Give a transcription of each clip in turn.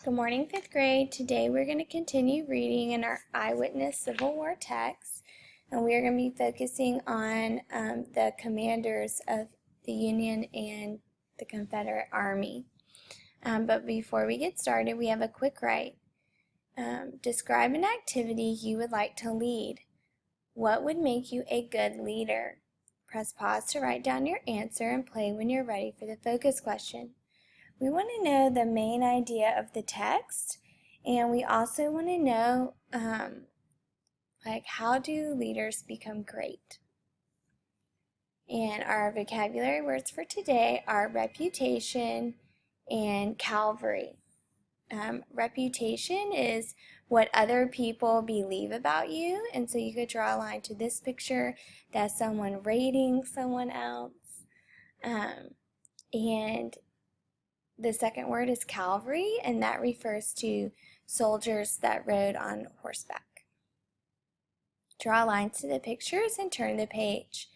Good morning, 5th grade. Today we're going to continue reading in our Eyewitness Civil War text, and we are going to be focusing on the commanders of the Union and the Confederate Army. But before we get started, we have a quick write. Describe an activity you would like to lead. What would make you a good leader? Press pause to write down your answer and play when you're ready for the focus question. We want to know the main idea of the text, and we also want to know how do leaders become great? And our vocabulary words for today are reputation and cavalry. Reputation is what other people believe about you, and so you could draw a line to this picture. That's someone rating someone else. And the second word is cavalry, and that refers to soldiers that rode on horseback. Draw lines to the pictures and turn the page.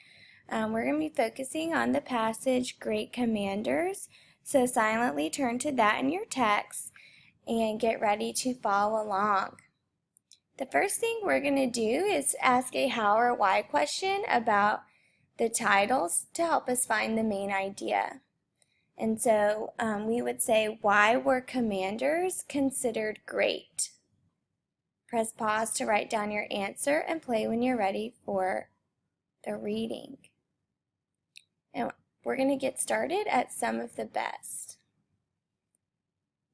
We're going to be focusing on the passage Great Commanders, so silently turn to that in your text and get ready to follow along. The first thing we're going to do is ask a how or why question about the titles to help us find the main idea. And so we would say, why were commanders considered great? Press pause to write down your answer and play when you're ready for the reading. And we're going to get started at some of the best.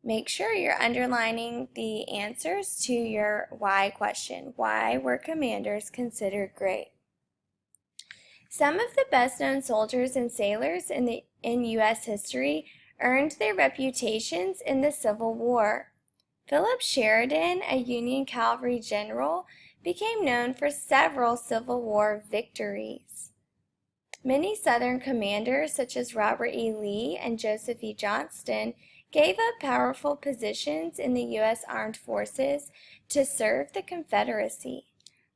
Make sure you're underlining the answers to your why question. Why were commanders considered great? Some of the best-known soldiers and sailors in U.S. history earned their reputations in the Civil War. Philip Sheridan, a Union cavalry general, became known for several Civil War victories. Many Southern commanders, such as Robert E. Lee and Joseph E. Johnston, gave up powerful positions in the U.S. Armed Forces to serve the Confederacy.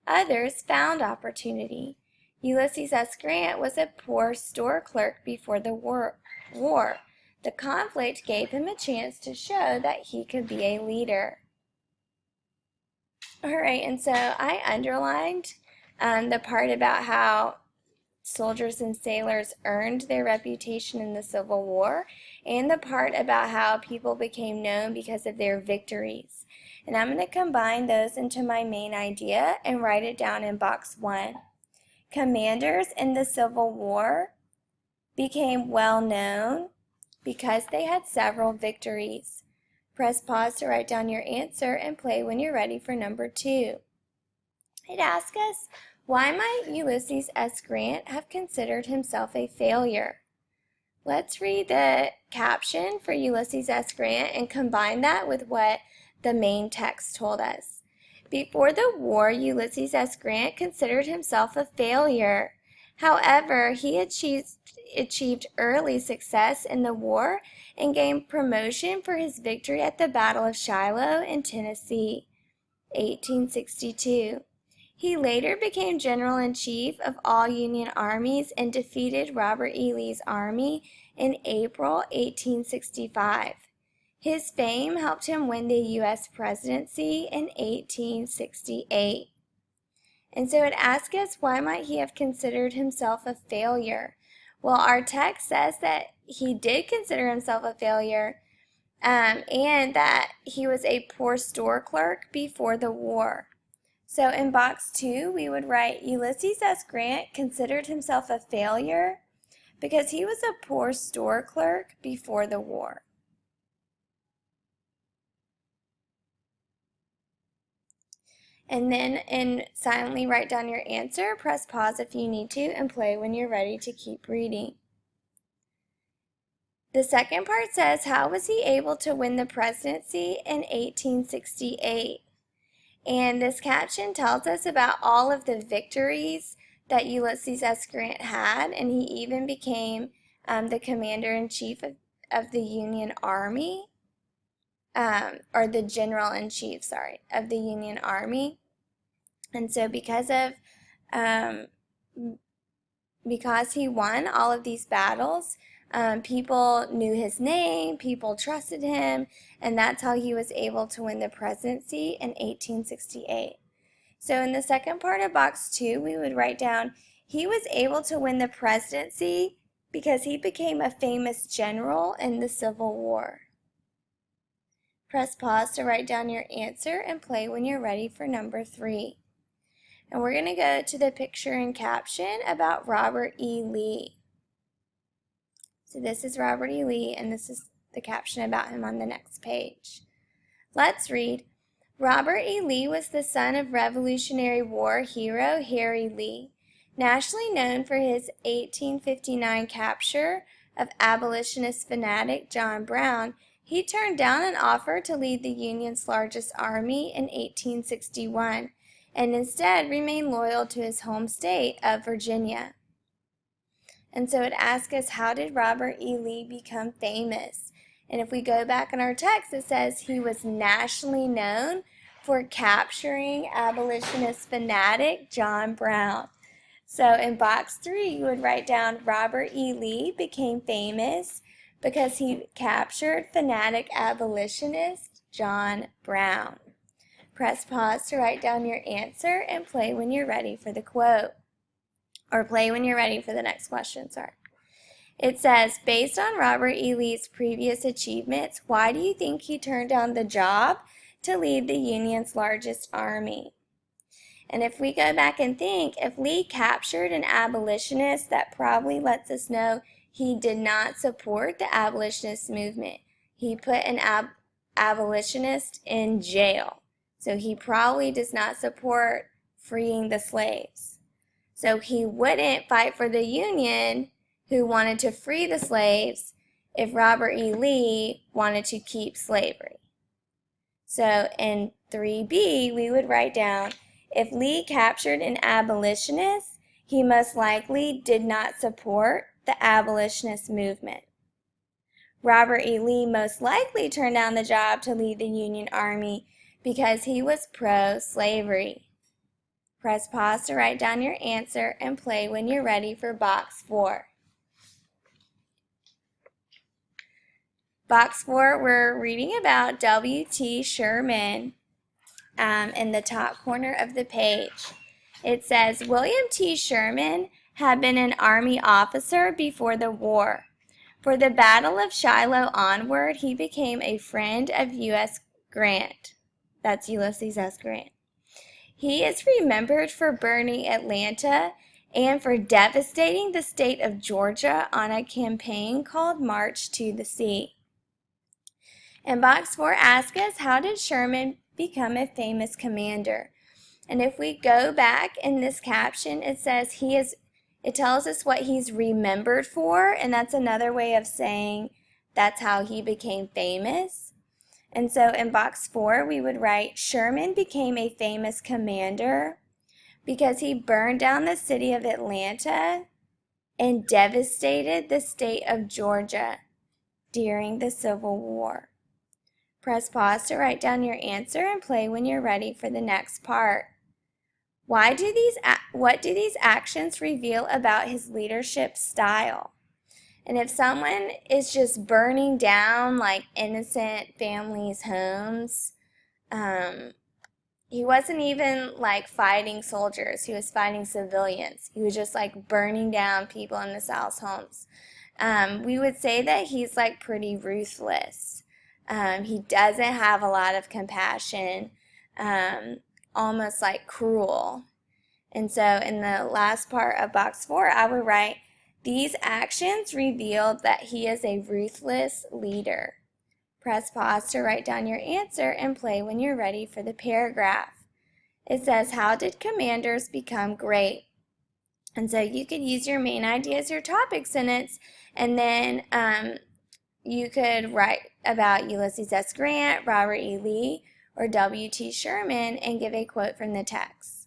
Others found opportunity. Ulysses S. Grant was a poor store clerk before the war. The conflict gave him a chance to show that he could be a leader. All right, and so I underlined the part about how soldiers and sailors earned their reputation in the Civil War, and the part about how people became known because of their victories. And I'm going to combine those into my main idea and write it down in box 1. Commanders in the Civil War became well known because they had several victories. Press pause to write down your answer and play when you're ready for number 2. It asks us, why might Ulysses S. Grant have considered himself a failure? Let's read the caption for Ulysses S. Grant and combine that with what the main text told us. Before the war, Ulysses S. Grant considered himself a failure. However, he achieved early success in the war and gained promotion for his victory at the Battle of Shiloh in Tennessee, 1862. He later became General-in-Chief of all Union armies and defeated Robert E. Lee's army in April 1865. His fame helped him win the U.S. presidency in 1868. And so it asks us, why might he have considered himself a failure? Well, our text says that he did consider himself a failure and that he was a poor store clerk before the war. So in box 2, we would write, Ulysses S. Grant considered himself a failure because he was a poor store clerk before the war. And then silently write down your answer, press pause if you need to, and play when you're ready to keep reading. The second part says, how was he able to win the presidency in 1868? And this caption tells us about all of the victories that Ulysses S. Grant had, and he even became the commander-in-chief of the Union Army, or the general-in-chief, of the Union Army. And so because he won all of these battles, People knew his name, people trusted him, and that's how he was able to win the presidency in 1868. So in the second part of box 2, we would write down, he was able to win the presidency because he became a famous general in the Civil War. Press pause to write down your answer and play when you're ready for number 3. And we're going to go to the picture and caption about Robert E. Lee. So this is Robert E. Lee, and this is the caption about him on the next page. Let's read. Robert E. Lee was the son of Revolutionary War hero Harry Lee. Nationally known for his 1859 capture of abolitionist fanatic John Brown, he turned down an offer to lead the Union's largest army in 1861 and instead remained loyal to his home state of Virginia. And so it asks us, how did Robert E. Lee become famous? And if we go back in our text, it says he was nationally known for capturing abolitionist fanatic John Brown. So in box 3, you would write down Robert E. Lee became famous because he captured fanatic abolitionist John Brown. Press pause to write down your answer and play when you're ready for the quote. Or play when you're ready for the next question, sorry. It says, based on Robert E. Lee's previous achievements, why do you think he turned down the job to lead the Union's largest army? And if we go back and think, if Lee captured an abolitionist, that probably lets us know he did not support the abolitionist movement. He put an abolitionist in jail. So he probably does not support freeing the slaves. So he wouldn't fight for the Union, who wanted to free the slaves, if Robert E. Lee wanted to keep slavery. So in 3B, we would write down, if Lee captured an abolitionist, he most likely did not support the abolitionist movement. Robert E. Lee most likely turned down the job to lead the Union Army because he was pro-slavery. Press pause to write down your answer and play when you're ready for box 4. Box 4, we're reading about W.T. Sherman in the top corner of the page. It says, William T. Sherman had been an Army officer before the war. For the Battle of Shiloh onward, he became a friend of U.S. Grant. That's Ulysses S. Grant. He is remembered for burning Atlanta and for devastating the state of Georgia on a campaign called March to the Sea. And box 4 asks us, how did Sherman become a famous commander? And if we go back in this caption, it says it tells us what he's remembered for, and that's another way of saying that's how he became famous. And so in box 4, we would write, Sherman became a famous commander because he burned down the city of Atlanta and devastated the state of Georgia during the Civil War. Press pause to write down your answer and play when you're ready for the next part. What do these actions reveal about his leadership style? And if someone is just burning down like innocent families' homes, he wasn't even like fighting soldiers. He was fighting civilians. He was just like burning down people in the South's homes. We would say that he's like pretty ruthless. He doesn't have a lot of compassion, almost like cruel. And so in the last part of box 4, I would write, these actions revealed that he is a ruthless leader. Press pause to write down your answer and play when you're ready for the paragraph. It says, how did commanders become great? And so you could use your main idea as your topic sentence, and then you could write about Ulysses S. Grant, Robert E. Lee, or W.T. Sherman and give a quote from the text.